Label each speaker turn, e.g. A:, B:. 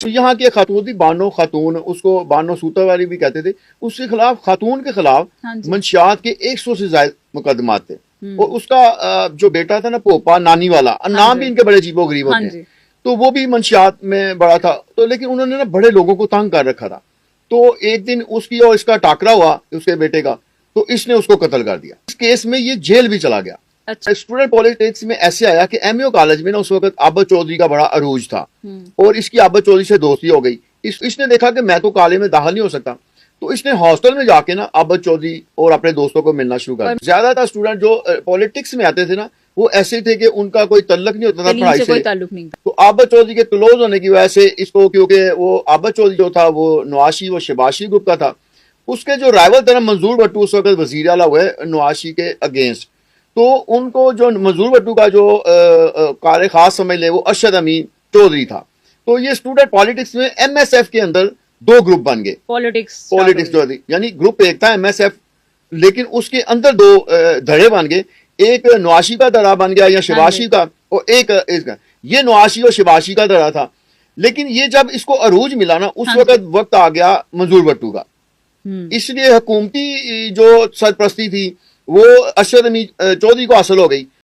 A: یہاں کی خاتون تھی بانو خاتون، اس کو بانو سوتا والی بھی کہتے تھے، اس کے خلاف خاتون کے خلاف منشیات کے 100 سے زائد مقدمات تھے، اور اس کا جو بیٹا تھا نا پوپا نانی والا، نام بھی ان کے بڑے عجیب و غریب ہوتے ہیں، تو وہ بھی منشیات میں بڑا تھا، تو لیکن انہوں نے نا بڑے لوگوں کو تنگ کر رکھا تھا، تو ایک دن اس کی اور اس کا ٹاکرا ہوا اس کے بیٹے کا، تو اس نے اس کو قتل کر دیا، اس کیس میں یہ جیل بھی چلا گیا۔ اسٹوڈنٹ پالیٹکس میں ایسے آیا کہ ایم یو کالج میں نا اس وقت عابد چودھری کا بڑا عروج تھا، اور اس کی عابد چودھری سے دوستی ہو گئی، اس نے دیکھا کہ میں تو کالج میں داخل نہیں ہو سکتا، تو اس نے ہاسٹل میں جا کے نا عابد چودھری اور اپنے دوستوں کو ملنا شروع کر دیا۔ زیادہ تر اسٹوڈنٹ جو پالیٹکس میں آتے تھے نا وہ ایسے تھے کہ ان کا کوئی تعلق نہیں ہوتا تھا پڑھائی سے، تو عابد چودھری کے کلوز ہونے کی وجہ سے اس کو، کیونکہ وہ عابد چودھری جو تھا وہ نواشی و شباشی گروپ کا تھا، اس کے جو رائول تھا نا منظور بھٹو، اس وقت وزیر اعلیٰ ہوئے نواشی کے اگینسٹ، تو ان کو جو منظور بھٹو کا جو کار خاص سمجھ لیں وہ ارشد امین چودھری تھا، تو یہ اسٹوڈنٹ پالیٹکس میں ایم ایس ایف کے اندر دو گروپ بن گئے، پالیٹکس جو تھی یعنی گروپ ایک تھا ایم ایس ایف، لیکن اس کے اندر دو دھڑے بن گئے، ایک نواشی کا دھڑا بن گیا یا شباشی کا، اور ایک یہ نواشی اور شباشی کا دھڑا تھا، لیکن یہ جب اس کو عروج ملا نا اس وقت آ گیا منظور بھٹو کا، اس لیے حکومتی جو سرپرستی تھی وہ ارشد امین چودھری کو حاصل ہو گئی،